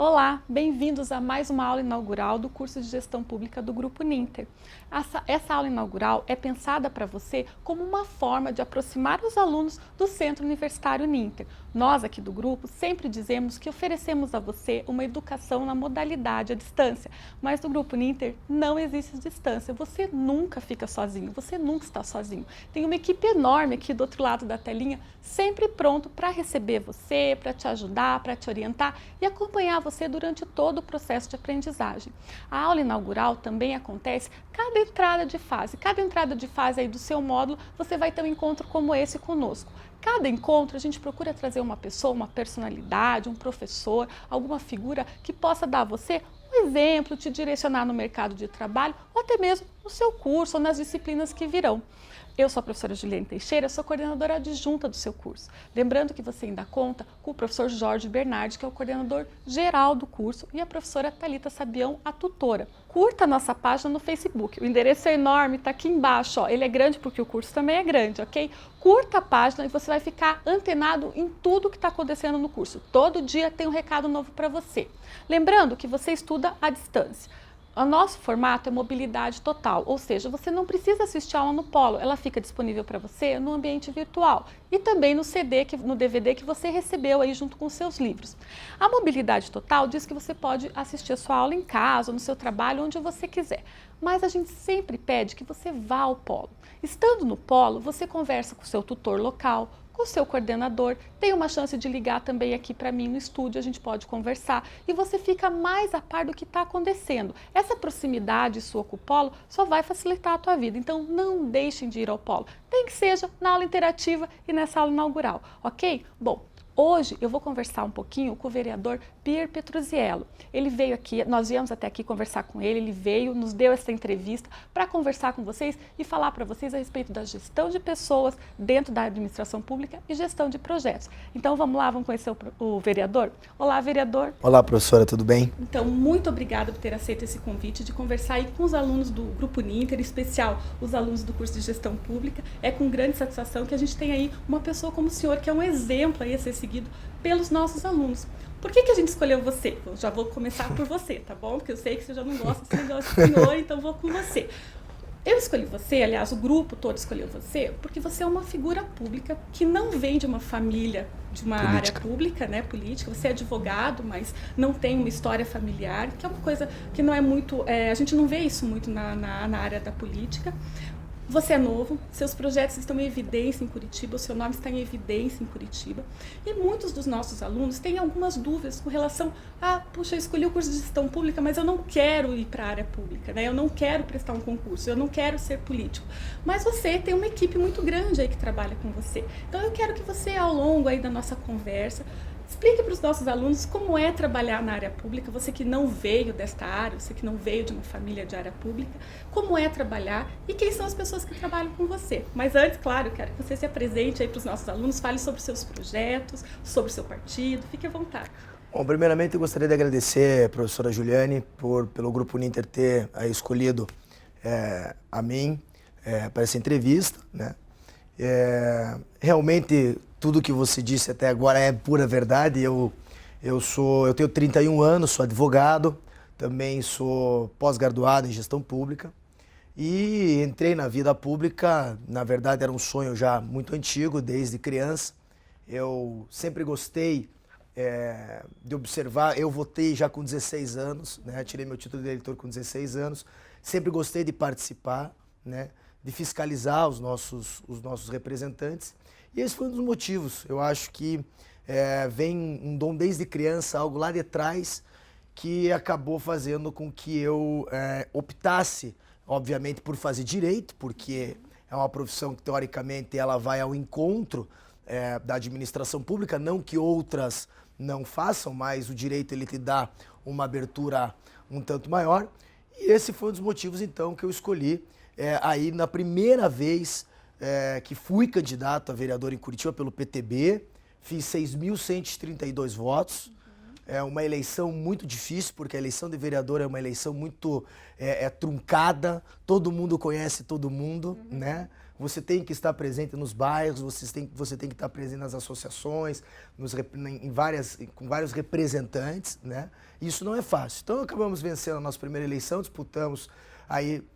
Olá, bem-vindos a mais uma aula inaugural do curso de Gestão Pública do Grupo Ninter. Essa aula inaugural é pensada para você como uma forma de aproximar os alunos do Centro Universitário Ninter. Nós aqui do grupo sempre dizemos que oferecemos a você uma educação na modalidade à distância, mas no Grupo Ninter não existe distância, você nunca fica sozinho, você nunca está sozinho. Tem uma equipe enorme aqui do outro lado da telinha, sempre pronto para receber você, para te ajudar, para te orientar e acompanhar você durante todo o processo de aprendizagem. A aula inaugural também acontece cada entrada de fase aí do seu módulo, você vai ter um encontro como esse conosco. Cada encontro a gente procura trazer uma pessoa, uma personalidade, um professor, alguma figura que possa dar a você um exemplo, te direcionar no mercado de trabalho ou até mesmo no seu curso ou nas disciplinas que virão. Eu sou a professora Juliane Teixeira, sou coordenadora adjunta do seu curso. Lembrando que você ainda conta com o professor Jorge Bernardi, que é o coordenador geral do curso, e a professora Thalita Sabião, a tutora. Curta a nossa página no Facebook. O endereço é enorme, está aqui embaixo. Ó. Ele é grande porque o curso também é grande, ok? Curta a página e você vai ficar antenado em tudo que está acontecendo no curso. Todo dia tem um recado novo para você. Lembrando que você estuda à distância. O nosso formato é mobilidade total, ou seja, você não precisa assistir a aula no polo, ela fica disponível para você no ambiente virtual e também no DVD que você recebeu aí junto com os seus livros. A mobilidade total diz que você pode assistir a sua aula em casa, no seu trabalho, onde você quiser, mas a gente sempre pede que você vá ao polo. Estando no polo, você conversa com o seu tutor local, com o seu coordenador, tem uma chance de ligar também aqui para mim no estúdio, a gente pode conversar e você fica mais a par do que está acontecendo. Essa proximidade sua com o polo só vai facilitar a tua vida, então não deixem de ir ao polo, nem que seja na aula interativa e nessa aula inaugural, ok? Bom, hoje eu vou conversar um pouquinho com o vereador Pier Petruzziello. Ele veio aqui, nós viemos até aqui conversar com ele veio, nos deu essa entrevista para conversar com vocês e falar para vocês a respeito da gestão de pessoas dentro da administração pública e gestão de projetos. Então vamos lá, vamos conhecer o vereador? Olá, vereador. Olá, professora, tudo bem? Então, muito obrigada por ter aceito esse convite de conversar aí com os alunos do Grupo Ninter, em especial os alunos do curso de Gestão Pública. É com grande satisfação que a gente tem aí uma pessoa como o senhor, que é um exemplo aí a ser seguido pelos nossos alunos. Por que a gente escolheu você? Eu já vou começar por você, tá bom? Porque eu sei que você já não gosta desse negócio de senhor, então vou com você. Eu escolhi você, aliás, o grupo todo escolheu você, porque você é uma figura pública que não vem de uma família, de uma área pública, né, política. Você é advogado, mas não tem uma história familiar, que é uma coisa que não é muito, a gente não vê isso muito na área da política. Você é novo, seus projetos estão em evidência em Curitiba, o seu nome está em evidência em Curitiba. E muitos dos nossos alunos têm algumas dúvidas com relação a, puxa, eu escolhi o curso de gestão pública, mas eu não quero ir para a área pública, né? Eu não quero prestar um concurso, eu não quero ser político. Mas você tem uma equipe muito grande aí que trabalha com você. Então eu quero que você, ao longo aí da nossa conversa, explique para os nossos alunos como é trabalhar na área pública, você que não veio desta área, você que não veio de uma família de área pública, como é trabalhar e quem são as pessoas que trabalham com você. Mas antes, claro, eu quero que você se apresente aí para os nossos alunos, fale sobre os seus projetos, sobre o seu partido, fique à vontade. Bom, primeiramente eu gostaria de agradecer a professora Juliane pelo Grupo Ninter ter escolhido a mim para essa entrevista, né? Realmente tudo que você disse até agora é pura verdade. Eu tenho 31 anos, sou advogado, também sou pós-graduado em gestão pública e entrei na vida pública, na verdade era um sonho já muito antigo, desde criança. Eu sempre gostei de observar, eu votei já com 16 anos, né? Tirei meu título de eleitor com 16 anos, sempre gostei de participar, né? De fiscalizar os nossos representantes. E esse foi um dos motivos. Eu acho que vem um dom desde criança, algo lá de trás, que acabou fazendo com que eu optasse, obviamente, por fazer direito, porque é uma profissão que, teoricamente, ela vai ao encontro da administração pública, não que outras não façam, mas o direito ele te dá uma abertura um tanto maior. E esse foi um dos motivos, então, que eu escolhi aí na primeira vez que fui candidato a vereador em Curitiba pelo PTB, fiz 6.132 votos, é uma eleição muito difícil, porque a eleição de vereador é uma eleição muito truncada, todo mundo conhece todo mundo, né? Você tem que estar presente nos bairros, você tem que estar presente nas associações, com vários representantes, né? Isso não é fácil. Então acabamos vencendo a nossa primeira eleição, disputamos aí,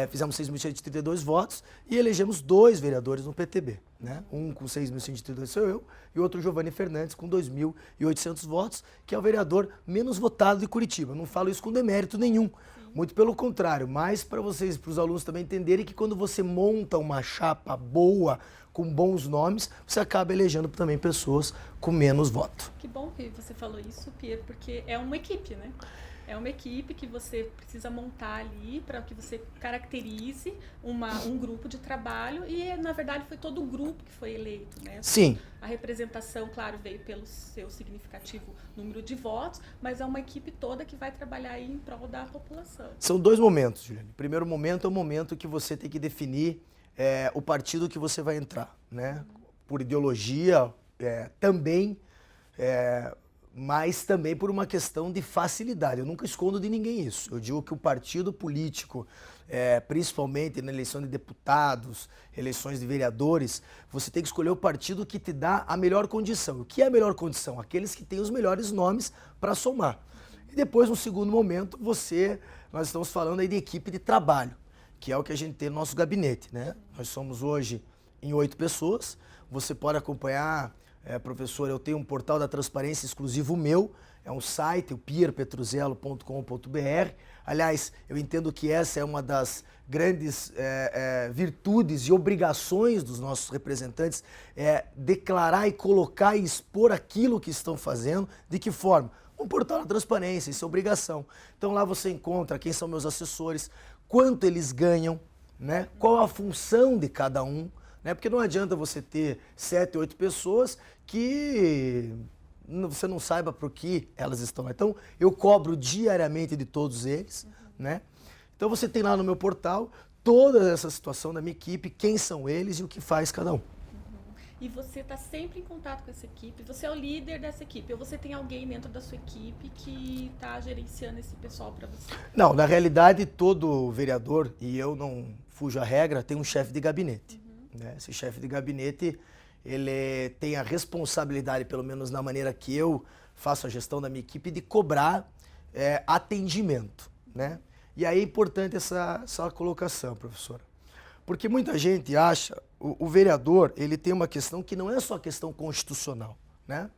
fizemos 6.132 votos e elegemos 2 vereadores no PTB, né? Um com 6.132 sou eu e outro Giovanni Fernandes com 2.800 votos, que é o vereador menos votado de Curitiba. Não falo isso com demérito nenhum, muito pelo contrário, mas para vocês, para os alunos também entenderem que quando você monta uma chapa boa, com bons nomes, você acaba elegendo também pessoas com menos voto. Que bom que você falou isso, Pier, porque é uma equipe, né? É uma equipe que você precisa montar ali para que você caracterize um grupo de trabalho e, na verdade, foi todo o grupo que foi eleito, né? Sim. A representação, claro, veio pelo seu significativo número de votos, mas é uma equipe toda que vai trabalhar aí em prol da população. São 2 momentos, Juliane. O primeiro momento é o momento que você tem que definir o partido que você vai entrar, né? Por ideologia também, mas também por uma questão de facilidade. Eu nunca escondo de ninguém isso. Eu digo que o partido político, principalmente na eleição de deputados, eleições de vereadores, você tem que escolher o partido que te dá a melhor condição. O que é a melhor condição? Aqueles que têm os melhores nomes para somar. E depois, no segundo momento, nós estamos falando aí de equipe de trabalho, que é o que a gente tem no nosso gabinete, né? Nós somos hoje em 8 pessoas. Você pode acompanhar, professor, eu tenho um portal da transparência exclusivo meu, é um site, o pierpetruzelo.com.br. Aliás, eu entendo que essa é uma das grandes virtudes e obrigações dos nossos representantes, declarar e colocar e expor aquilo que estão fazendo. De que forma? Um portal da transparência, isso é obrigação. Então lá você encontra quem são meus assessores, quanto eles ganham, né? Qual a função de cada um, né? Porque não adianta você ter 7, 8 pessoas que você não saiba para o que elas estão lá. Então eu cobro diariamente de todos eles, né? Então você tem lá no meu portal toda essa situação da minha equipe, quem são eles e o que faz cada um. E você está sempre em contato com essa equipe, você é o líder dessa equipe, ou você tem alguém dentro da sua equipe que está gerenciando esse pessoal para você? Não, na realidade todo vereador, e eu não fujo à regra, tem um chefe de gabinete. Né? Esse chefe de gabinete, ele tem a responsabilidade, pelo menos na maneira que eu faço a gestão da minha equipe, de cobrar atendimento. Né? E aí é importante essa colocação, professora. Porque muita gente acha, o vereador, ele tem uma questão que não é só questão constitucional, né?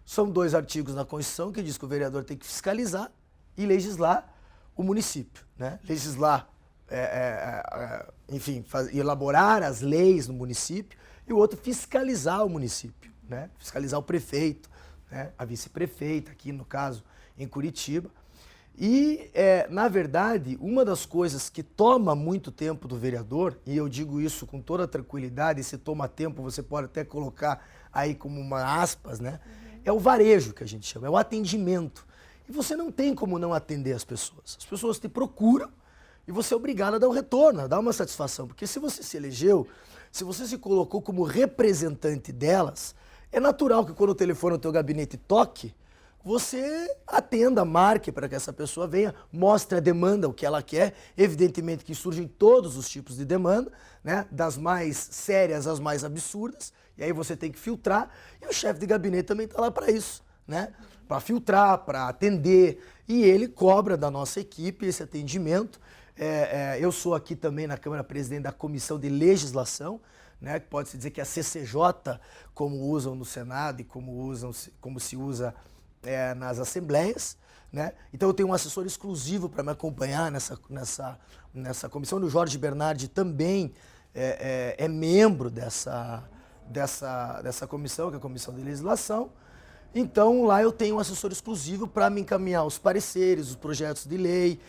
São 2 artigos na Constituição que diz que o vereador tem que fiscalizar e legislar o município, né? Legislar, enfim, elaborar as leis no município, e o outro fiscalizar o município, né? Fiscalizar o prefeito, né? A vice-prefeita, aqui no caso, em Curitiba. E, na verdade, uma das coisas que toma muito tempo do vereador, e eu digo isso com toda tranquilidade, se toma tempo, você pode até colocar aí como uma aspas, né? É o varejo que a gente chama, é o atendimento. E você não tem como não atender as pessoas. As pessoas te procuram e você é obrigado a dar um retorno, a dar uma satisfação. Porque se você se elegeu, se você se colocou como representante delas, é natural que quando o telefone no teu gabinete toque, você atenda, marque para que essa pessoa venha, mostre a demanda, o que ela quer. Evidentemente que surgem todos os tipos de demanda, né? Das mais sérias às mais absurdas, e aí você tem que filtrar, e o chefe de gabinete também está lá para isso, né? Para filtrar, para atender, e ele cobra da nossa equipe esse atendimento. Eu sou aqui também na Câmara presidente da Comissão de Legislação, né? Que pode-se dizer que é a CCJ, como usam no Senado e como se usa nas assembleias, né? Então eu tenho um assessor exclusivo para me acompanhar nessa comissão. O Jorge Bernardi também é membro dessa comissão, que é a Comissão de Legislação. Então lá eu tenho um assessor exclusivo para me encaminhar os pareceres, os projetos de lei,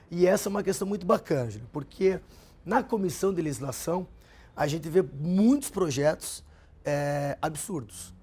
e essa é uma questão muito bacana, Júlio, porque na Comissão de Legislação a gente vê muitos projetos absurdos.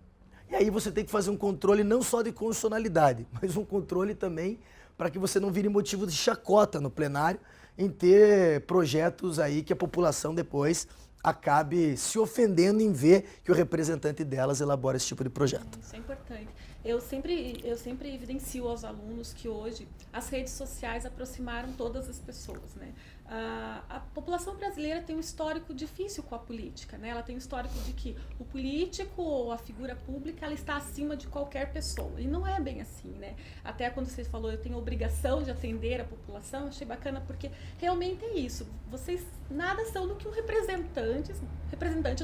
E aí você tem que fazer um controle não só de constitucionalidade, mas um controle também para que você não vire motivo de chacota no plenário em ter projetos aí que a população depois acabe se ofendendo em ver que o representante delas elabora esse tipo de projeto. Isso é importante. Eu sempre evidencio aos alunos que hoje as redes sociais aproximaram todas as pessoas, né? A população brasileira tem um histórico difícil com a política, né? Ela tem um histórico de que o político ou a figura pública ela está acima de qualquer pessoa. E não é bem assim, né? Até quando você falou, eu tenho a obrigação de atender a população, achei bacana porque realmente é isso. Vocês nada são do que um representante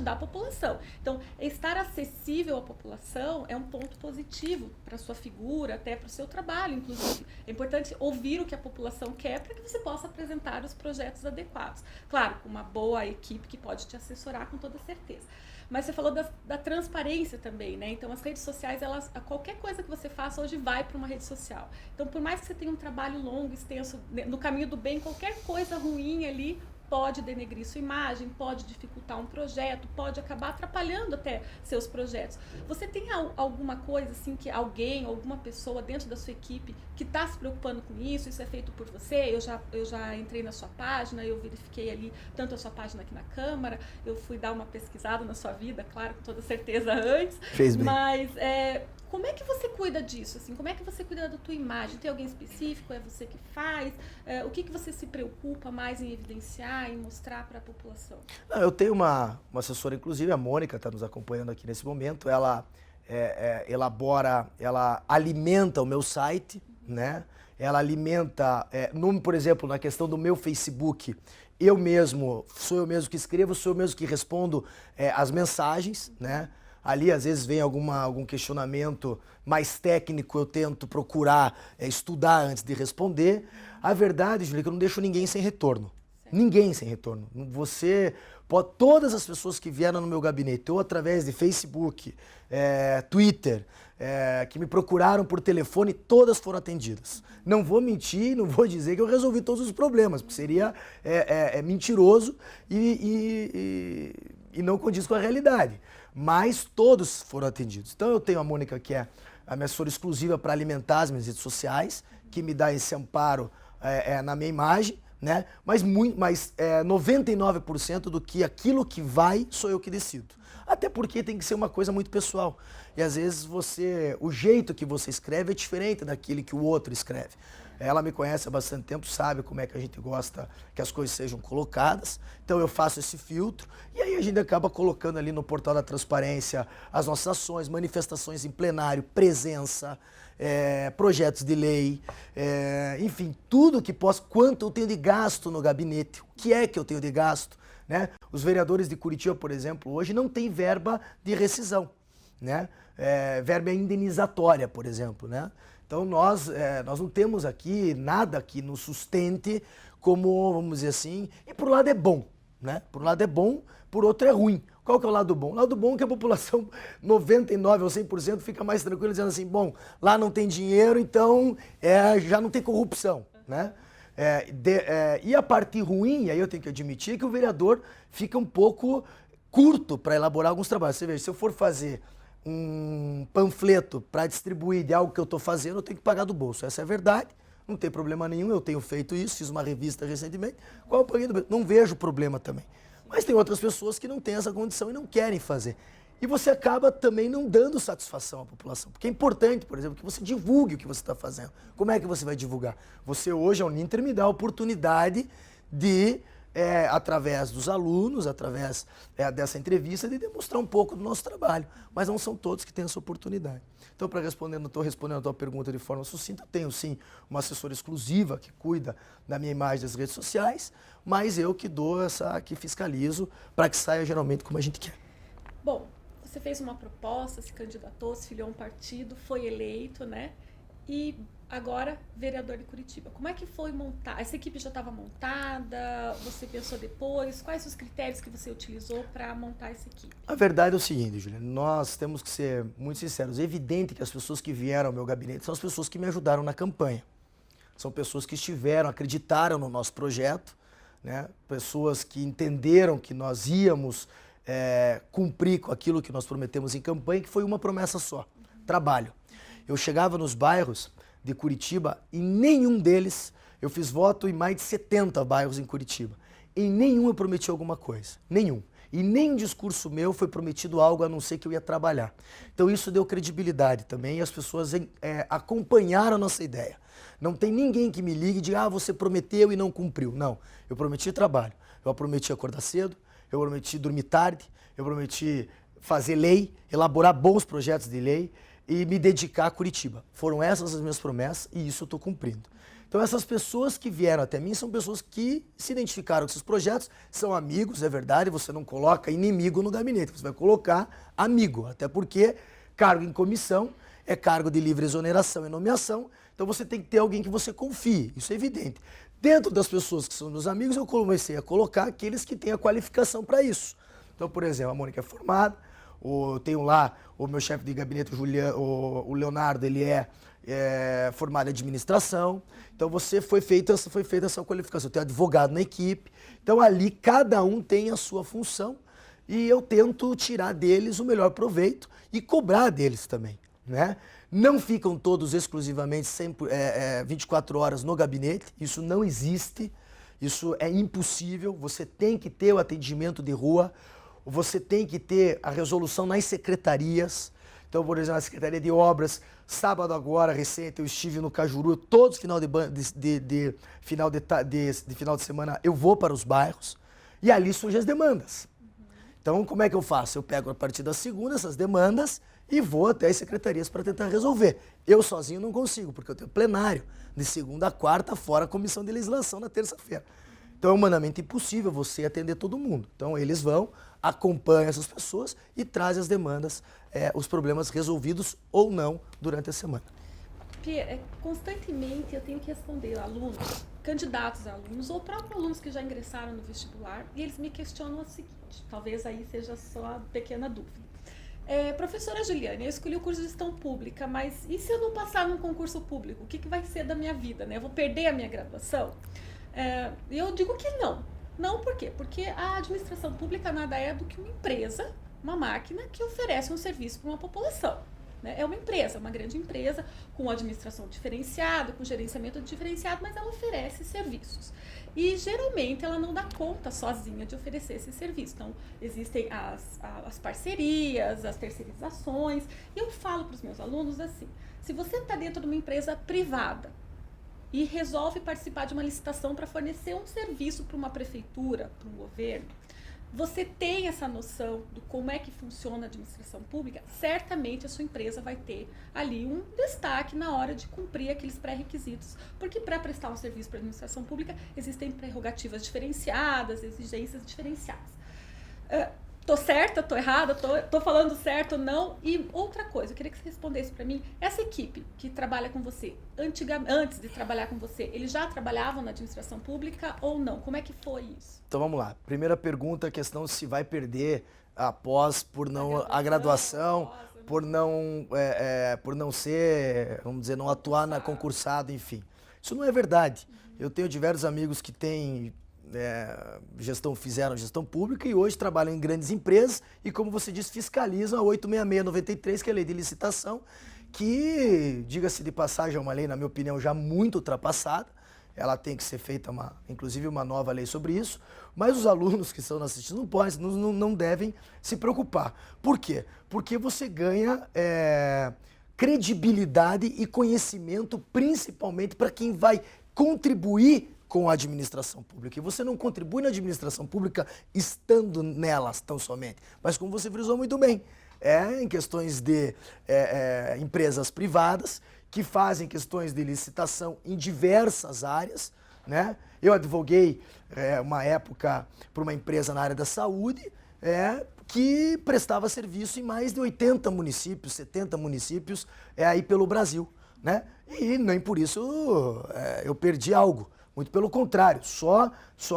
da população. Então, estar acessível à população é um ponto positivo para a sua figura, até para o seu trabalho, inclusive. É importante ouvir o que a população quer para que você possa apresentar os projetos adequados. Claro, com uma boa equipe que pode te assessorar com toda certeza. Mas você falou da transparência também, né? Então, as redes sociais, qualquer coisa que você faça hoje vai para uma rede social. Então, por mais que você tenha um trabalho longo, extenso, no caminho do bem, qualquer coisa ruim ali pode denegrir sua imagem, pode dificultar um projeto, pode acabar atrapalhando até seus projetos. Você tem alguma coisa assim que alguém, alguma pessoa dentro da sua equipe que está se preocupando com isso? Isso é feito por você? Eu já entrei na sua página, eu verifiquei ali tanto a sua página aqui na Câmara, eu fui dar uma pesquisada na sua vida, claro, com toda certeza antes. Fez bem. Mas como é que você cuida disso? Assim? Como é que você cuida da tua imagem? Tem alguém específico? É você que faz? O que você se preocupa mais em evidenciar, em mostrar para a população? Não, eu tenho uma assessora, inclusive, a Mônica está nos acompanhando aqui nesse momento. Ela ela alimenta o meu site, né? Ela alimenta, por exemplo, na questão do meu Facebook, sou eu mesmo que escrevo, sou eu mesmo que respondo as mensagens, né? Ali, às vezes, vem algum questionamento mais técnico, eu tento procurar estudar antes de responder. A verdade, Júlia, é que eu não deixo ninguém sem retorno. Certo. Ninguém sem retorno. Todas as pessoas que vieram no meu gabinete, ou através de Facebook, Twitter, que me procuraram por telefone, todas foram atendidas. Não vou mentir, não vou dizer que eu resolvi todos os problemas, porque seria mentiroso e não condiz com a realidade. Mas todos foram atendidos. Então eu tenho a Mônica, que é a minha assessora exclusiva para alimentar as minhas redes sociais, que me dá esse amparo na minha imagem, né? Mas 99% do que aquilo que vai, sou eu que decido. Até porque tem que ser uma coisa muito pessoal. E às vezes o jeito que você escreve é diferente daquele que o outro escreve. Ela me conhece há bastante tempo, sabe como é que a gente gosta que as coisas sejam colocadas. Então eu faço esse filtro e aí a gente acaba colocando ali no portal da transparência as nossas ações, manifestações em plenário, presença, projetos de lei, enfim, tudo que possa, quanto eu tenho de gasto no gabinete, o que é que eu tenho de gasto, né? Os vereadores de Curitiba, por exemplo, hoje não tem verba de rescisão, né? Verba indenizatória, por exemplo, né? Então nós não temos aqui nada que nos sustente como, vamos dizer assim, e por um lado é bom, né? Por um lado é bom, por outro é ruim. Qual que é o lado bom? O lado bom é que a população 99% ou 100% fica mais tranquila dizendo assim, bom, lá não tem dinheiro, então já não tem corrupção, né? E a parte ruim, aí eu tenho que admitir, que o vereador fica um pouco curto para elaborar alguns trabalhos. Você veja, se eu for fazer um panfleto para distribuir de algo que eu estou fazendo, eu tenho que pagar do bolso. Essa é a verdade, não tem problema nenhum, eu tenho feito isso, fiz uma revista recentemente, qual eu paguei do bolso? Não vejo problema também. Mas tem outras pessoas que não têm essa condição e não querem fazer. E você acaba também não dando satisfação à população. Porque é importante, por exemplo, que você divulgue o que você está fazendo. Como é que você vai divulgar? Você hoje, a Uninter, me dá a oportunidade de, através dos alunos, através dessa entrevista, de demonstrar um pouco do nosso trabalho. Mas não são todos que têm essa oportunidade. Então, estou respondendo a tua pergunta de forma sucinta, eu tenho sim uma assessora exclusiva que cuida da minha imagem das redes sociais, mas eu que fiscalizo para que saia geralmente como a gente quer. Bom, você fez uma proposta, se candidatou, se filiou a um partido, foi eleito, né? E agora vereador de Curitiba. Como é que foi montar? Essa equipe já estava montada? Você pensou depois? Quais os critérios que você utilizou para montar essa equipe? A verdade é o seguinte, Juliana, nós temos que ser muito sinceros. É evidente que as pessoas que vieram ao meu gabinete são as pessoas que me ajudaram na campanha. São pessoas que acreditaram no nosso projeto, né? Pessoas que entenderam que nós íamos cumprir com aquilo que nós prometemos em campanha, que foi uma promessa só, trabalho. Eu chegava nos bairros de Curitiba e nenhum deles, eu fiz voto em mais de 70 bairros em Curitiba, em nenhum eu prometi alguma coisa, nenhum. E nem em discurso meu foi prometido algo a não ser que eu ia trabalhar. Então isso deu credibilidade também e as pessoas acompanharam a nossa ideia. Não tem ninguém que me ligue e diga, você prometeu e não cumpriu. Não, eu prometi trabalho, eu prometi acordar cedo, eu prometi dormir tarde, eu prometi fazer lei, elaborar bons projetos de lei e me dedicar a Curitiba. Foram essas as minhas promessas e isso eu estou cumprindo. Então essas pessoas que vieram até mim são pessoas que se identificaram com esses projetos, são amigos, é verdade, você não coloca inimigo no gabinete, você vai colocar amigo, até porque cargo em comissão é cargo de livre exoneração e nomeação, então você tem que ter alguém que você confie, isso é evidente. Dentro das pessoas que são meus amigos, eu comecei a colocar aqueles que têm a qualificação para isso. Então, por exemplo, a Mônica é formada, tenho lá o meu chefe de gabinete, o Leonardo, ele é formado em administração, então foi feita essa qualificação. Eu tenho advogado na equipe, então ali cada um tem a sua função e eu tento tirar deles o melhor proveito e cobrar deles também, né? Não ficam todos exclusivamente 24 horas no gabinete, isso não existe, isso é impossível, você tem que ter o atendimento de rua, você tem que ter a resolução nas secretarias. Então, por exemplo, a Secretaria de Obras, sábado agora, recente, eu estive no Cajuru, todos os final de semana eu vou para os bairros e ali surgem as demandas. Então, como é que eu faço? Eu pego a partir da segunda essas demandas e vou até as secretarias para tentar resolver. Eu sozinho não consigo, porque eu tenho plenário de segunda a quarta, fora a comissão de legislação na terça-feira. Então é humanamente impossível você atender todo mundo. Então eles vão, acompanham essas pessoas e trazem as demandas, os problemas resolvidos ou não durante a semana. Pia, constantemente eu tenho que responder alunos, candidatos a alunos ou próprios alunos que já ingressaram no vestibular e eles me questionam o seguinte, talvez aí seja só uma pequena dúvida. Professora Juliane, eu escolhi o curso de gestão pública, mas e se eu não passar num concurso público? O que vai ser da minha vida, né? Eu vou perder a minha graduação? E eu digo que não. Não por quê? Porque a administração pública nada é do que uma empresa, uma máquina que oferece um serviço para uma população. Né? É uma empresa, uma grande empresa com administração diferenciada, com gerenciamento diferenciado, mas ela oferece serviços. E geralmente ela não dá conta sozinha de oferecer esse serviço. Então existem as parcerias, as terceirizações. E eu falo para os meus alunos assim, se você está dentro de uma empresa privada, e resolve participar de uma licitação para fornecer um serviço para uma prefeitura, para um governo, você tem essa noção de como é que funciona a administração pública, certamente a sua empresa vai ter ali um destaque na hora de cumprir aqueles pré-requisitos, porque para prestar um serviço para a administração pública existem prerrogativas diferenciadas, exigências diferenciadas. Tô certa, tô errada, tô falando certo ou não? E outra coisa, eu queria que você respondesse para mim, essa equipe que trabalha com você, antes de trabalhar com você, eles já trabalhavam na administração pública ou não? Como é que foi isso? Então vamos lá. Primeira pergunta, a questão se vai perder após a graduação, por não ser, vamos dizer, não atuar na concursado, enfim. Isso não é verdade. Eu tenho diversos amigos que têm fizeram gestão pública e hoje trabalham em grandes empresas e, como você disse, fiscalizam a 866/93, que é a lei de licitação, que, diga-se de passagem, é uma lei, na minha opinião, já muito ultrapassada. Ela tem que ser feita, inclusive, uma nova lei sobre isso, mas os alunos que estão assistindo não devem se preocupar. Por quê? Porque você ganha credibilidade e conhecimento, principalmente para quem vai contribuir com a administração pública. E você não contribui na administração pública estando nelas tão somente, mas como você frisou muito bem, em questões de empresas privadas que fazem questões de licitação em diversas áreas, né? Eu advoguei uma época para uma empresa na área da saúde que prestava serviço em mais de 80 municípios, 70 municípios aí pelo Brasil, né? E nem por isso eu perdi algo. Muito pelo contrário, só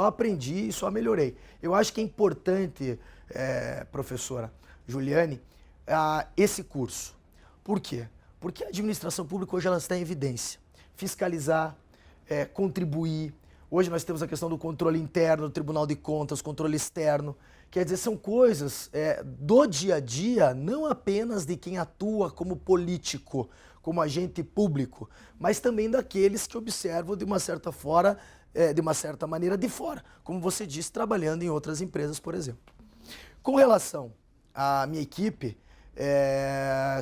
aprendi e só melhorei. Eu acho que é importante, professora Juliane, esse curso. Por quê? Porque a administração pública hoje ela está em evidência. Fiscalizar, contribuir. Hoje nós temos a questão do controle interno, do Tribunal de Contas, controle externo. Quer dizer, são coisas do dia a dia, não apenas de quem atua como político, como agente público, mas também daqueles que observam de uma certa maneira de fora, como você disse, trabalhando em outras empresas, por exemplo. Com relação à minha equipe,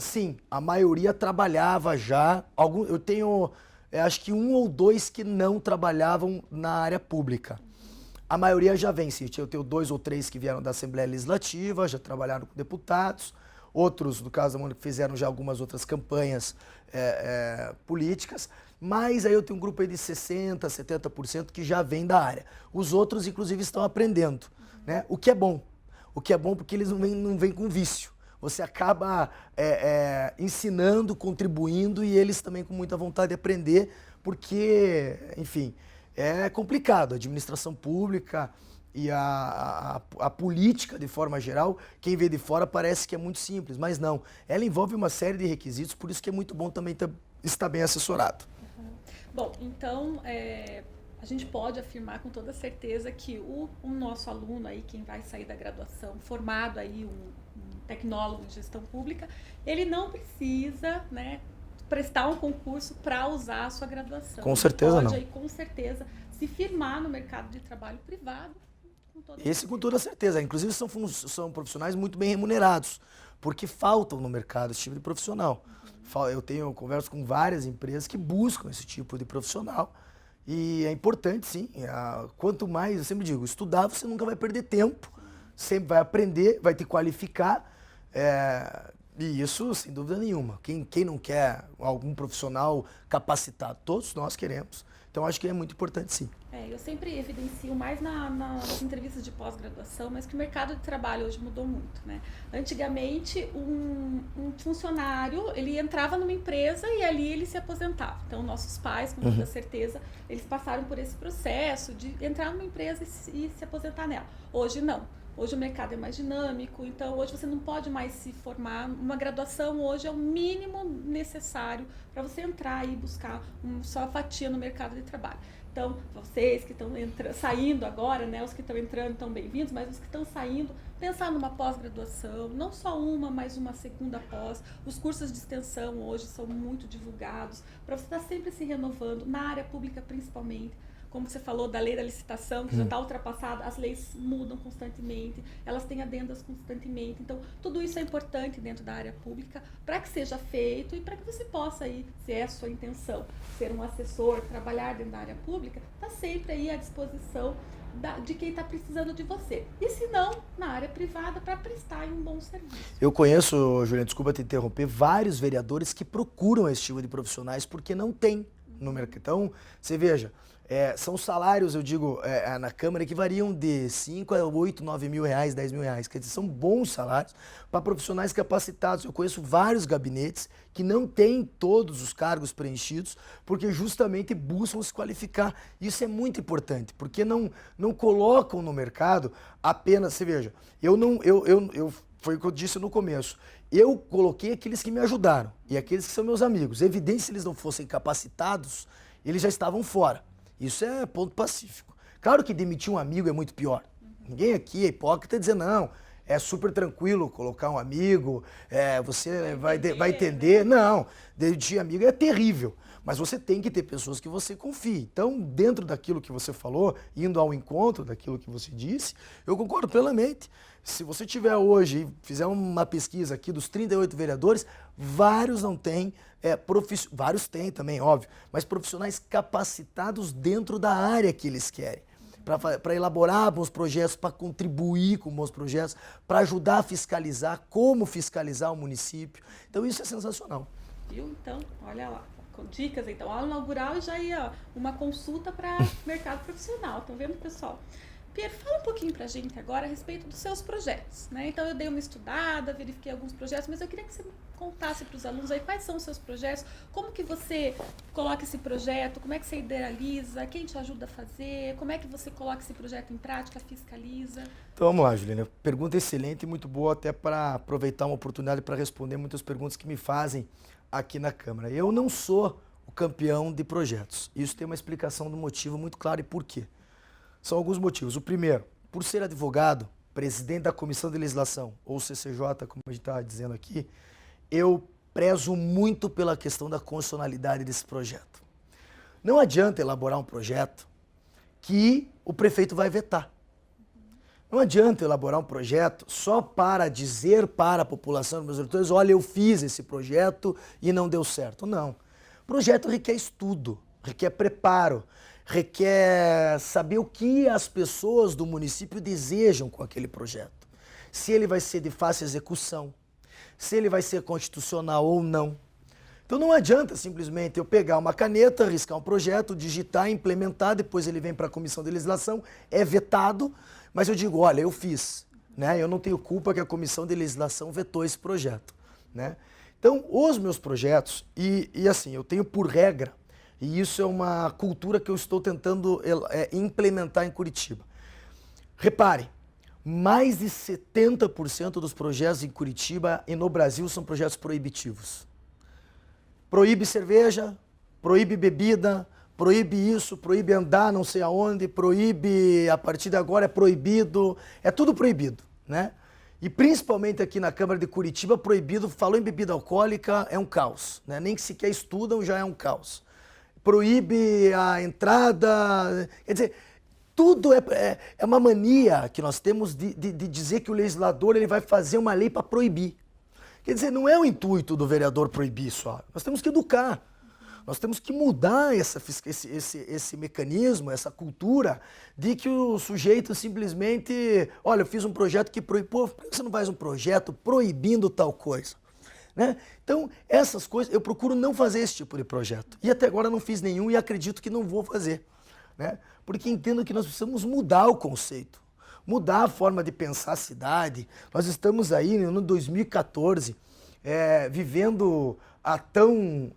sim, a maioria trabalhava já. Eu tenho, acho que 1 ou 2 que não trabalhavam na área pública. A maioria já vem, sim. Eu tenho 2 ou 3 que vieram da Assembleia Legislativa, já trabalharam com deputados. Outros, no caso da Mônica, fizeram já algumas outras campanhas políticas. Mas aí eu tenho um grupo aí de 60%, 70% que já vem da área. Os outros, inclusive, estão aprendendo, né? O que é bom. O que é bom porque eles não vêm com vício. Você acaba ensinando, contribuindo e eles também com muita vontade de aprender, porque, enfim, é complicado. A administração pública e a política, de forma geral, quem vê de fora parece que é muito simples, mas não. Ela envolve uma série de requisitos, por isso que é muito bom também estar bem assessorado. Bom, então, a gente pode afirmar com toda certeza que o nosso aluno aí, quem vai sair da graduação, formado aí um tecnólogo em gestão pública, ele não precisa, né, prestar um concurso para usar a sua graduação. Com certeza ele não. pode aí, com certeza, se firmar no mercado de trabalho privado. Com toda certeza. Inclusive são profissionais muito bem remunerados, porque faltam no mercado esse tipo de profissional. Eu converso com várias empresas que buscam esse tipo de profissional e é importante, sim. Quanto mais, eu sempre digo, estudar você nunca vai perder tempo, sempre vai aprender, vai te qualificar, e isso sem dúvida nenhuma. Quem não quer algum profissional capacitado? Todos nós queremos. Então acho que é muito importante, sim. Eu sempre evidencio mais nas entrevistas de pós-graduação, mas que o mercado de trabalho hoje mudou muito, né? Antigamente, um funcionário, ele entrava numa empresa e ali ele se aposentava. Então, nossos pais, com toda certeza, eles passaram por esse processo de entrar numa empresa e se aposentar nela. Hoje, não. Hoje o mercado é mais dinâmico, então hoje você não pode mais se formar. Uma graduação hoje é o mínimo necessário para você entrar e buscar sua fatia no mercado de trabalho. Então, vocês que estão saindo agora, né, os que estão entrando estão bem-vindos, mas os que estão saindo, pensar numa pós-graduação, não só uma, mas uma segunda pós. Os cursos de extensão hoje são muito divulgados, para você estar sempre se renovando, na área pública principalmente. Como você falou da lei da licitação, que já está ultrapassada, as leis mudam constantemente, elas têm adendas constantemente. Então, tudo isso é importante dentro da área pública para que seja feito e para que você possa, aí, se é a sua intenção, ser um assessor, trabalhar dentro da área pública, está sempre aí à disposição de quem está precisando de você. E se não, na área privada, para prestar um bom serviço. Eu conheço, Juliana, desculpa te interromper, vários vereadores que procuram esse tipo de profissionais porque não tem no mercado. Então, você veja, são salários, eu digo, na Câmara que variam de 5 a 8, 9 mil reais, 10 mil reais. Quer dizer, são bons salários para profissionais capacitados. Eu conheço vários gabinetes que não têm todos os cargos preenchidos porque justamente buscam se qualificar. Isso é muito importante, porque não colocam no mercado apenas, você veja, foi o que eu disse no começo. Eu coloquei aqueles que me ajudaram e aqueles que são meus amigos. É evidente, se eles não fossem capacitados, eles já estavam fora. Isso é ponto pacífico. Claro que demitir um amigo é muito pior. Ninguém aqui é hipócrita dizer, não, é super tranquilo colocar um amigo, você vai entender. Não, demitir amigo é terrível. Mas você tem que ter pessoas que você confie. Então, dentro daquilo que você falou, indo ao encontro daquilo que você disse, eu concordo plenamente. Se você tiver hoje, fizer uma pesquisa aqui dos 38 vereadores, vários não têm, vários têm também, óbvio, mas profissionais capacitados dentro da área que eles querem. Para elaborar bons projetos, para contribuir com bons projetos, para ajudar a fiscalizar, como fiscalizar o município. Então isso é sensacional. Viu? Então, olha lá. Com dicas, então, aula inaugural e já ia uma consulta para mercado profissional. Estão vendo, pessoal? Pierre, fala um pouquinho pra gente agora a respeito dos seus projetos, né? Então eu dei uma estudada, verifiquei alguns projetos, mas eu queria que você contasse para os alunos aí quais são os seus projetos, como que você coloca esse projeto, como é que você idealiza, quem te ajuda a fazer, como é que você coloca esse projeto em prática, fiscaliza. Então vamos lá, Juliana. Pergunta excelente e muito boa até para aproveitar uma oportunidade para responder muitas perguntas que me fazem aqui na Câmara. Eu não sou o campeão de projetos. Isso tem uma explicação do motivo muito claro e por quê. São alguns motivos. O primeiro, por ser advogado, presidente da Comissão de Legislação, ou CCJ, como a gente está dizendo aqui, eu prezo muito pela questão da constitucionalidade desse projeto. Não adianta elaborar um projeto que o prefeito vai vetar. Não adianta eu elaborar um projeto só para dizer para a população, dos meus eleitores, olha, eu fiz esse projeto e não deu certo. Não. Projeto requer estudo, requer preparo, requer saber o que as pessoas do município desejam com aquele projeto. Se ele vai ser de fácil execução, se ele vai ser constitucional ou não. Então não adianta simplesmente eu pegar uma caneta, riscar um projeto, digitar, implementar, depois ele vem para a comissão de legislação, é vetado, mas eu digo, olha, eu fiz, né? Eu não tenho culpa que a comissão de legislação vetou esse projeto, né? Então, os meus projetos, e assim, eu tenho por regra, e isso é uma cultura que eu estou tentando implementar em Curitiba. Repare, mais de 70% dos projetos em Curitiba e no Brasil são projetos proibitivos. Proíbe cerveja, proíbe bebida, proíbe isso, proíbe andar não sei aonde, proíbe, a partir de agora é proibido, é tudo proibido, né? E principalmente aqui na Câmara de Curitiba, proibido, falou em bebida alcoólica, é um caos, né? Nem que sequer estudam, já é um caos. Proíbe a entrada, quer dizer, tudo é uma mania que nós temos de dizer que o legislador ele vai fazer uma lei para proibir. Quer dizer, não é o intuito do vereador proibir só, nós temos que educar. Nós temos que mudar esse mecanismo, essa cultura de que o sujeito simplesmente, olha, eu fiz um projeto que proíbe, pô, por que você não faz um projeto proibindo tal coisa? Né? Então, essas coisas, eu procuro não fazer esse tipo de projeto. E até agora não fiz nenhum e acredito que não vou fazer. Né? Porque entendo que nós precisamos mudar o conceito, mudar a forma de pensar a cidade. Nós estamos aí no ano 2014, vivendo a tão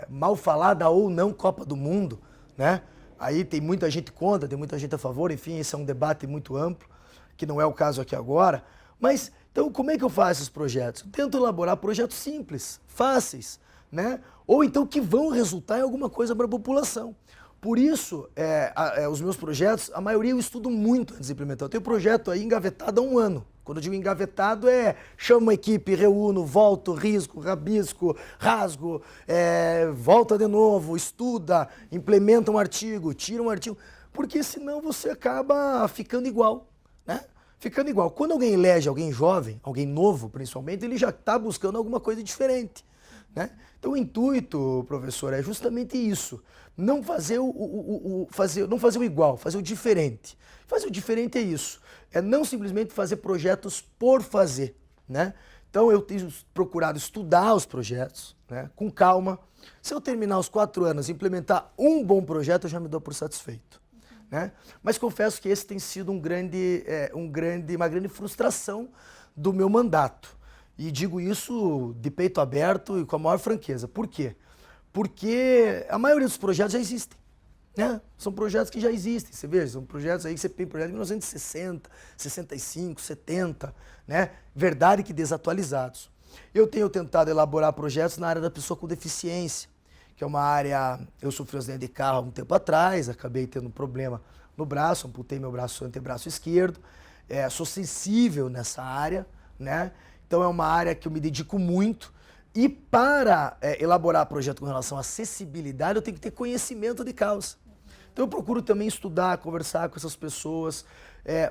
mal falada ou não Copa do Mundo, né? Aí tem muita gente contra, tem muita gente a favor, enfim, esse é um debate muito amplo, que não é o caso aqui agora. Mas, então, como é que eu faço esses projetos? Eu tento elaborar projetos simples, fáceis, né? Ou então que vão resultar em alguma coisa para a população. Por isso, os meus projetos, a maioria eu estudo muito antes de implementar. Eu tenho projeto aí engavetado há um ano. Quando eu digo engavetado chamo uma equipe, reúno, volto, risco, rabisco, rasgo, volta de novo, estuda, implementa um artigo, tira um artigo, porque senão você acaba ficando igual, né? Ficando igual. Quando alguém elege alguém jovem, alguém novo principalmente, ele já está buscando alguma coisa diferente, né? Então o intuito, professor, é justamente isso. Não fazer não fazer o igual, fazer o diferente. Fazer o diferente é isso. É não simplesmente fazer projetos por fazer, né? Então eu tenho procurado estudar os projetos, né, com calma. Se eu terminar os 4 anos e implementar um bom projeto, eu já me dou por satisfeito, né? Mas confesso que esse tem sido uma grande frustração do meu mandato. E digo isso de peito aberto e com a maior franqueza. Por quê? Porque a maioria dos projetos já existem, né? São projetos que já existem, você vê, são projetos aí que você tem projetos de 1960, 65, 70, né? Verdade que desatualizados. Eu tenho tentado elaborar projetos na área da pessoa com deficiência, que é uma área, eu sofri um acidente de carro há um tempo atrás, acabei tendo um problema no braço, amputei meu antebraço esquerdo, sou sensível nessa área, né? Então é uma área que eu me dedico muito. E para elaborar projeto com relação à acessibilidade, eu tenho que ter conhecimento de causa. Então eu procuro também estudar, conversar com essas pessoas,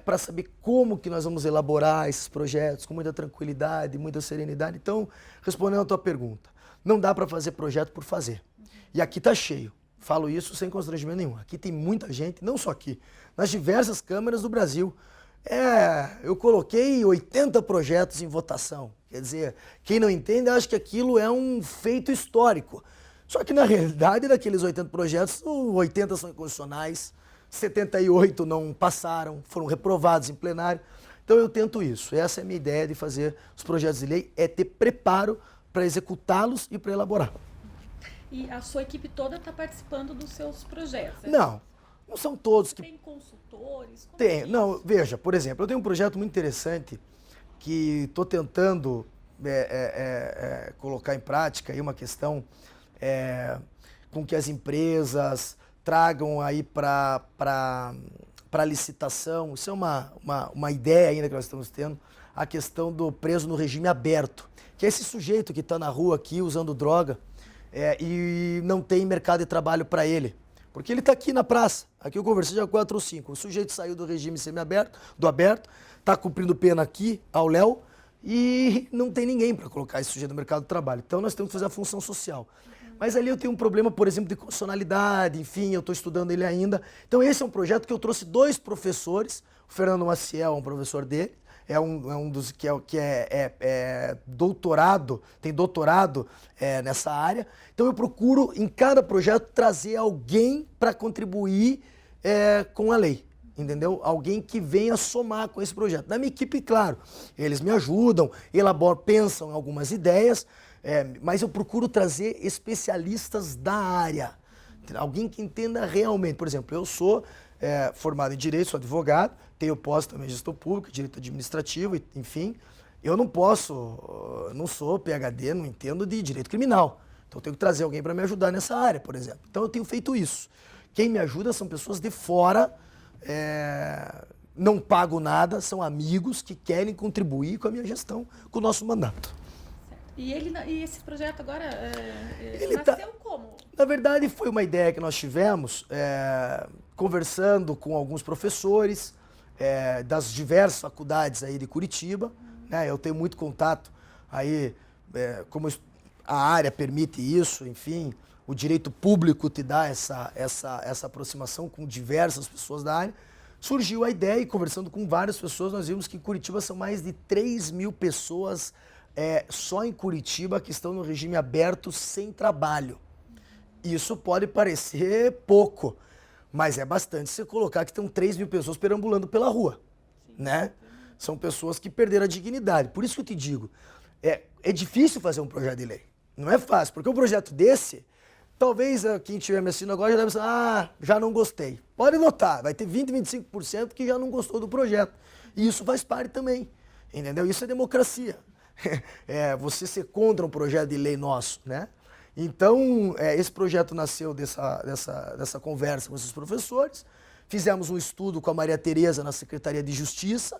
para saber como que nós vamos elaborar esses projetos com muita tranquilidade, muita serenidade. Então, respondendo a tua pergunta, não dá para fazer projeto por fazer. E aqui está cheio. Falo isso sem constrangimento nenhum. Aqui tem muita gente, não só aqui, nas diversas câmaras do Brasil. Eu coloquei 80 projetos em votação. Quer dizer, quem não entende acha que aquilo é um feito histórico. Só que na realidade, daqueles 80 projetos, 80 são inconstitucionais, 78 não passaram, foram reprovados em plenário. Então eu tento isso. Essa é a minha ideia de fazer os projetos de lei, é ter preparo para executá-los e para elaborar. E a sua equipe toda está participando dos seus projetos? Não são todos. Tem consultores? Tem. Não, veja, por exemplo, eu tenho um projeto muito interessante que estou tentando colocar em prática, aí uma questão com que as empresas tragam aí para licitação, isso é uma ideia ainda que nós estamos tendo, a questão do preso no regime aberto, que é esse sujeito que está na rua aqui usando droga e não tem mercado de trabalho para ele, Porque ele está aqui na praça. Aqui eu conversei já 4 ou 5. O sujeito saiu do regime semiaberto, do aberto, está cumprindo pena aqui, ao léu, e não tem ninguém para colocar esse sujeito no mercado do trabalho. Então nós temos que fazer a função social. Mas ali eu tenho um problema, por exemplo, de constitucionalidade, enfim, eu estou estudando ele ainda. Então esse é um projeto que eu trouxe 2 professores, o Fernando Maciel é um professor dele, é um dos que é doutorado, tem doutorado nessa área. Então eu procuro, em cada projeto, trazer alguém para contribuir com a lei, entendeu? Alguém que venha somar com esse projeto. Na minha equipe, claro, eles me ajudam, elaboram, pensam em algumas ideias, mas eu procuro trazer especialistas da área, alguém que entenda realmente. Por exemplo, eu sou formado em Direito, sou advogado, tenho pós também em Gestão Pública, Direito Administrativo, enfim. Eu não sou PhD, não entendo de Direito Criminal. Então eu tenho que trazer alguém para me ajudar nessa área, por exemplo. Então eu tenho feito isso. Quem me ajuda são pessoas de fora, não pago nada, são amigos que querem contribuir com a minha gestão, com o nosso mandato. E esse projeto agora Ele nasceu como? Na verdade, foi uma ideia que nós tivemos, conversando com alguns professores das diversas faculdades aí de Curitiba. Né? Eu tenho muito contato aí, como a área permite isso, enfim, o direito público te dá essa aproximação com diversas pessoas da área. Surgiu a ideia e conversando com várias pessoas, nós vimos que em Curitiba são mais de 3.000 pessoas só em Curitiba que estão no regime aberto sem trabalho. Isso pode parecer pouco, mas é bastante se você colocar que estão 3.000 pessoas perambulando pela rua, né? São pessoas que perderam a dignidade. Por isso que eu te digo, é difícil fazer um projeto de lei. Não é fácil, porque um projeto desse, talvez quem estiver me assistindo agora já deve pensar, já não gostei. Pode notar, vai ter 20, 25% que já não gostou do projeto. E isso faz parte também, entendeu? Isso é democracia. Você ser contra um projeto de lei nosso, né? Então, esse projeto nasceu dessa conversa com esses professores. Fizemos um estudo com a Maria Tereza na Secretaria de Justiça,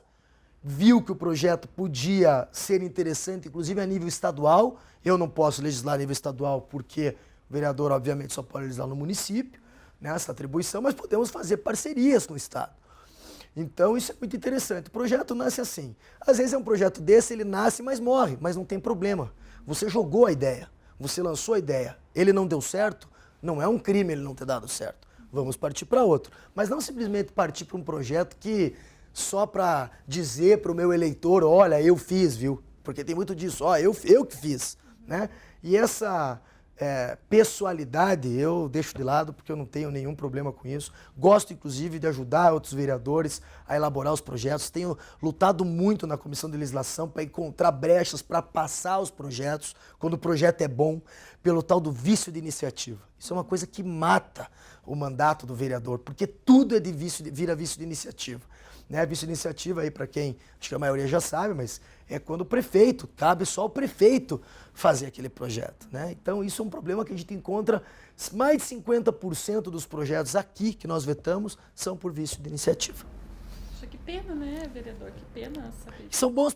viu que o projeto podia ser interessante, inclusive a nível estadual. Eu não posso legislar a nível estadual porque o vereador, obviamente, só pode legislar no município, né, essa atribuição, mas podemos fazer parcerias com o Estado. Então, isso é muito interessante. O projeto nasce assim. Às vezes é um projeto desse, ele nasce, mas morre, mas não tem problema. Você jogou a ideia, você lançou a ideia, ele não deu certo, não é um crime ele não ter dado certo. Vamos partir para outro. Mas não simplesmente partir para um projeto que só para dizer para o meu eleitor, olha, eu fiz, viu? Porque tem muito disso, ó, eu que fiz, né? E essa pessoalidade eu deixo de lado porque eu não tenho nenhum problema com isso. Gosto, inclusive, de ajudar outros vereadores a elaborar os projetos. Tenho lutado muito na Comissão de Legislação para encontrar brechas para passar os projetos, quando o projeto é bom, pelo tal do vício de iniciativa. Isso é uma coisa que mata o mandato do vereador, porque tudo vira vício de iniciativa. Né? Vício de iniciativa, aí para quem, acho que a maioria já sabe, mas é quando o prefeito, cabe só ao prefeito fazer aquele projeto. Né? Então isso é um problema que a gente encontra, mais de 50% dos projetos aqui que nós vetamos são por vício de iniciativa. Poxa, que pena, né, vereador? Que pena saber. São bons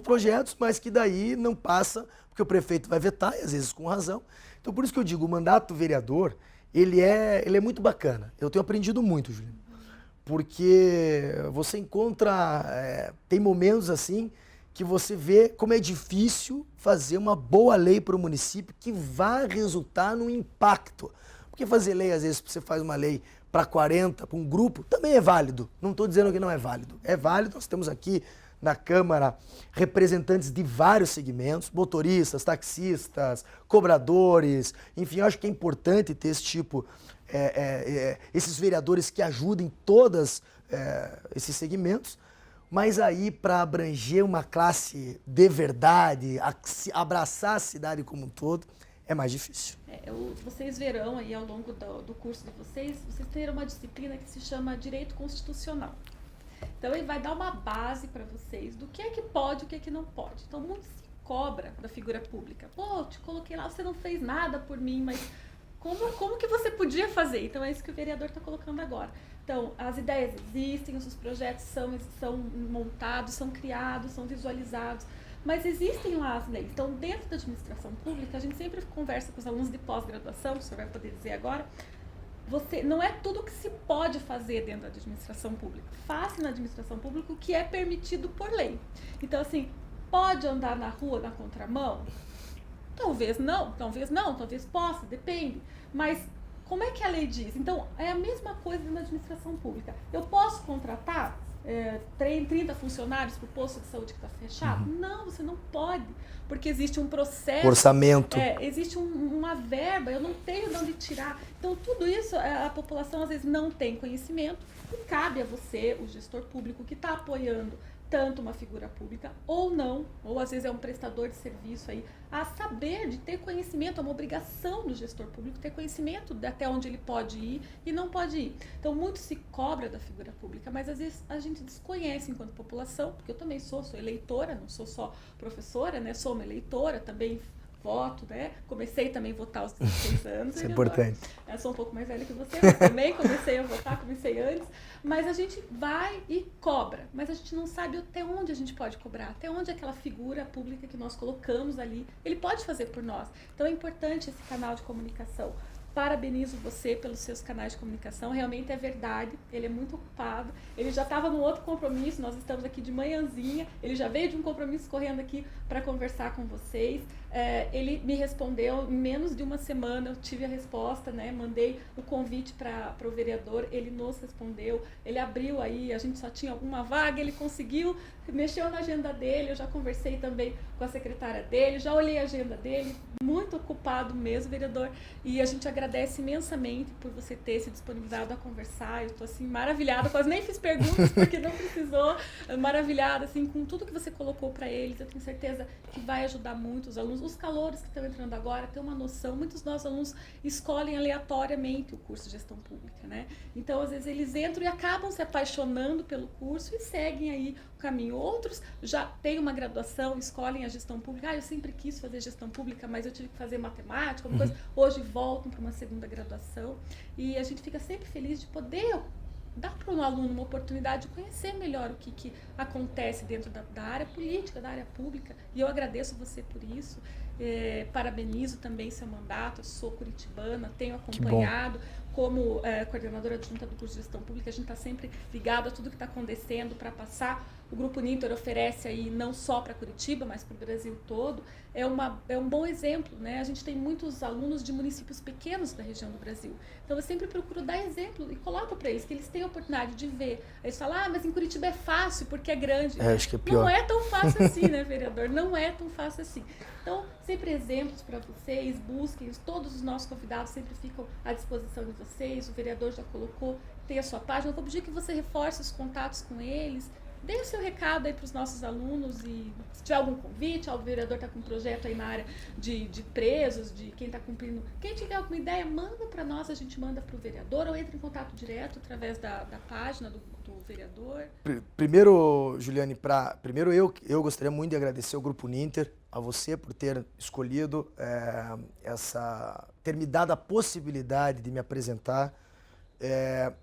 projetos, mas que daí não passa, porque o prefeito vai vetar, e às vezes com razão. Então por isso que eu digo, o mandato do vereador, ele é muito bacana. Eu tenho aprendido muito, Júlio. Porque você encontra, tem momentos assim que você vê como é difícil fazer uma boa lei para o município que vai resultar num impacto. Porque fazer lei, às vezes, você faz uma lei para 40, para um grupo, também é válido. Não estou dizendo que não é válido. É válido, nós temos aqui na Câmara representantes de vários segmentos, motoristas, taxistas, cobradores, enfim, eu acho que é importante ter esse tipo esses vereadores que ajudem todos esses segmentos, mas aí para abranger uma classe de verdade, abraçar a cidade como um todo, é mais difícil. Vocês verão aí ao longo do curso de vocês terão uma disciplina que se chama Direito Constitucional. Então ele vai dar uma base para vocês do que é que pode e o que é que não pode. Então muito se cobra da figura pública. Pô, te coloquei lá, você não fez nada por mim, mas como que você podia fazer? Então é isso que o vereador está colocando agora. Então, as ideias existem, os projetos são montados, são criados, são visualizados, mas existem lá as leis. Então, dentro da administração pública, a gente sempre conversa com os alunos de pós-graduação, o senhor vai poder dizer agora, não é tudo que se pode fazer dentro da administração pública. Faça na administração pública o que é permitido por lei. Então, assim, pode andar na rua na contramão? Talvez não, talvez possa, depende. Mas como é que a lei diz? Então, é a mesma coisa na administração pública. Eu posso contratar 30 funcionários para o posto de saúde que está fechado? Não, você não pode, porque existe um processo. Orçamento. Existe uma verba, eu não tenho de onde tirar. Então, tudo isso a população às vezes não tem conhecimento e cabe a você, o gestor público, que está apoiando tanto uma figura pública ou não, ou às vezes é um prestador de serviço aí, a saber, de ter conhecimento, é uma obrigação do gestor público ter conhecimento de até onde ele pode ir e não pode ir. Então, muito se cobra da figura pública, mas às vezes a gente desconhece enquanto população, porque eu também sou eleitora, não sou só professora, né? Sou uma eleitora, também voto, né? Comecei também a votar aos 16 anos. Isso é importante. Eu sou um pouco mais velha que você, mas também comecei a votar, comecei antes. Mas a gente vai e cobra, mas a gente não sabe até onde a gente pode cobrar, até onde aquela figura pública que nós colocamos ali, ele pode fazer por nós. Então é importante esse canal de comunicação. Parabenizo você pelos seus canais de comunicação, realmente é verdade, ele é muito ocupado, ele já estava num outro compromisso, nós estamos aqui de manhãzinha, ele já veio de um compromisso correndo aqui para conversar com vocês, ele me respondeu em menos de uma semana, eu tive a resposta, né? Mandei o convite para o vereador, ele nos respondeu, ele abriu aí, a gente só tinha uma vaga, ele conseguiu, mexeu na agenda dele, eu já conversei também com a secretária dele, já olhei a agenda dele, muito ocupado mesmo, vereador, e a gente agradece imensamente por você ter se disponibilizado a conversar. Eu estou assim maravilhada, quase nem fiz perguntas porque não precisou, maravilhada assim com tudo que você colocou para eles. Eu tenho certeza que vai ajudar muito os alunos, os calouros que estão entrando agora, ter uma noção. Muitos dos nossos alunos escolhem aleatoriamente o curso de gestão pública, né? Então, às vezes eles entram e acabam se apaixonando pelo curso e seguem aí o caminho. Outros já têm uma graduação, escolhem a gestão pública. Eu sempre quis fazer gestão pública, mas eu tive que fazer matemática, coisa. Hoje voltam para uma segunda graduação e a gente fica sempre feliz de poder dar para o aluno uma oportunidade de conhecer melhor o que acontece dentro da área política, da área pública, e eu agradeço você por isso. Parabenizo também seu mandato, eu sou curitibana, tenho acompanhado como coordenadora adjunta do curso de gestão pública, a gente está sempre ligado a tudo que está acontecendo para passar. O Grupo Ninter oferece aí não só para Curitiba, mas para o Brasil todo. É um bom exemplo, né? A gente tem muitos alunos de municípios pequenos da região do Brasil. Então eu sempre procuro dar exemplo e coloco para eles, que eles tenham a oportunidade de ver. Eles falam, mas em Curitiba é fácil porque é grande. Acho que é pior. Não é tão fácil assim, né, vereador? Não é tão fácil assim. Então, sempre exemplos para vocês, busquem, todos os nossos convidados sempre ficam à disposição de vocês, o vereador já colocou, tem a sua página, eu vou pedir que você reforce os contatos com eles, dê o seu recado aí para os nossos alunos e se tiver algum convite, o vereador está com um projeto aí na área de presos, de quem está cumprindo, quem tiver alguma ideia, manda para nós, a gente manda para o vereador ou entra em contato direto através da página do vereador. Primeiro, Juliane, primeiro eu gostaria muito de agradecer ao Grupo Ninter, a você por ter escolhido ter me dado a possibilidade de me apresentar.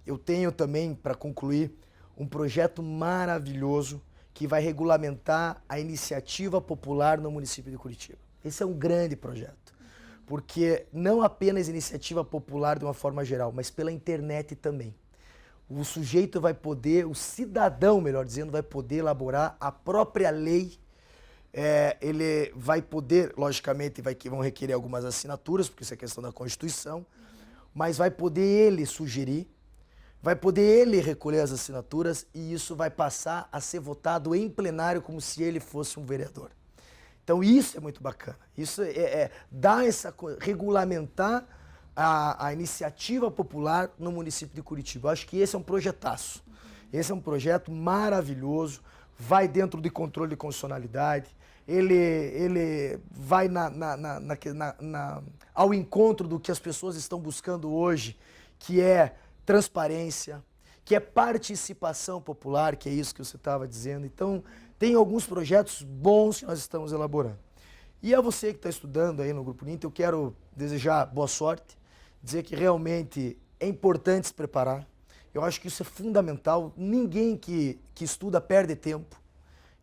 Eu tenho também, para concluir, um projeto maravilhoso que vai regulamentar a iniciativa popular no município de Curitiba. Esse é um grande projeto, porque não apenas iniciativa popular de uma forma geral, mas pela internet também. O sujeito vai poder, o cidadão, melhor dizendo, vai poder elaborar a própria lei. Ele vai poder, logicamente, vão requerer algumas assinaturas, porque isso é questão da Constituição, mas vai poder ele sugerir, vai poder ele recolher as assinaturas e isso vai passar a ser votado em plenário como se ele fosse um vereador. Então isso é muito bacana, isso regulamentar a iniciativa popular no município de Curitiba. Eu acho que esse é um projetaço, esse é um projeto maravilhoso, vai dentro de controle de constitucionalidade, ele vai ao encontro do que as pessoas estão buscando hoje, que é transparência, que é participação popular, que é isso que você estava dizendo. Então, tem alguns projetos bons que nós estamos elaborando. E a você que está estudando aí no Grupo Ninter, eu quero desejar boa sorte, dizer que realmente é importante se preparar. Eu acho que isso é fundamental. Ninguém que estuda perde tempo.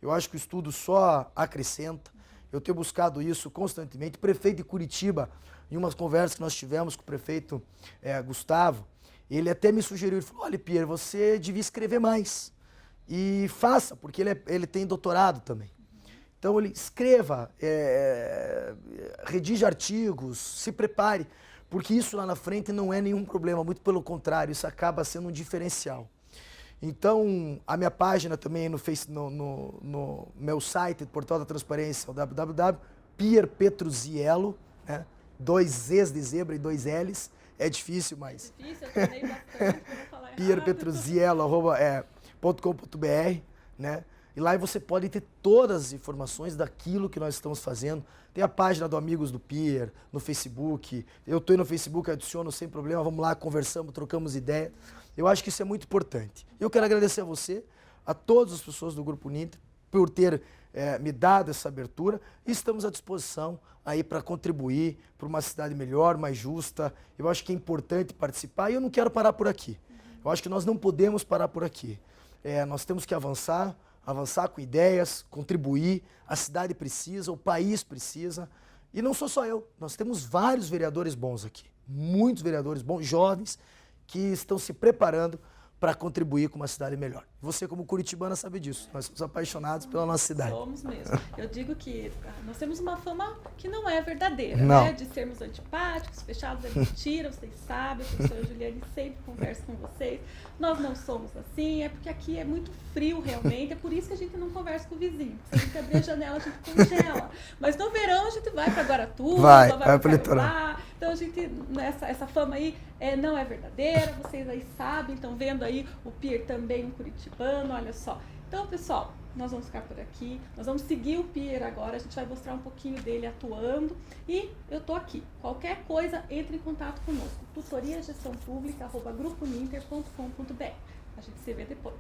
Eu acho que o estudo só acrescenta. Eu tenho buscado isso constantemente. O prefeito de Curitiba, em umas conversas que nós tivemos com o prefeito Gustavo, Ele até me sugeriu, ele falou, olha, Pierre, você devia escrever mais. E faça, porque ele tem doutorado também. Então ele escreva, redige artigos, se prepare, porque isso lá na frente não é nenhum problema, muito pelo contrário, isso acaba sendo um diferencial. Então, a minha página também no meu site, Portal da Transparência, o www.pierpetruziello, né? 2 Z's de zebra e 2 L's, é difícil, mas... É difícil, eu treinei bastante, vou falar errado. pierpetruziello.com.br, né? E lá você pode ter todas as informações daquilo que nós estamos fazendo. Tem a página do Amigos do Pierre no Facebook. Eu estou no Facebook, adiciono sem problema. Vamos lá, conversamos, trocamos ideia. Eu acho que isso é muito importante. Eu quero agradecer a você, a todas as pessoas do Grupo Ninter, por ter me dado essa abertura. E estamos à disposição aí para contribuir para uma cidade melhor, mais justa. Eu acho que é importante participar e eu não quero parar por aqui. Eu acho que nós não podemos parar por aqui. Nós temos que avançar com ideias, contribuir, a cidade precisa, o país precisa. E não sou só eu, nós temos vários vereadores bons aqui, muitos vereadores bons, jovens, que estão se preparando para contribuir com uma cidade melhor. Você, como curitibana, sabe disso. Nós somos apaixonados pela nossa cidade. Somos mesmo. Eu digo que nós temos uma fama que não é verdadeira, não. Né? De sermos antipáticos, fechados, é mentira, vocês sabem, a professora Juliane sempre conversa com vocês. Nós não somos assim, é porque aqui é muito frio realmente, é por isso que a gente não conversa com o vizinho. Se a gente abrir a janela, a gente congela. Mas no verão a gente vai para Guaratuba, vai para o litoral. Então a gente, essa fama aí não é verdadeira, vocês aí sabem, estão vendo aí o Pierre também, um curitibano, olha só. Então, pessoal, nós vamos ficar por aqui, nós vamos seguir o Pierre agora, a gente vai mostrar um pouquinho dele atuando e eu tô aqui. Qualquer coisa, entre em contato conosco. tutoriagestãopública@gruponinter.com.br. A gente se vê depois.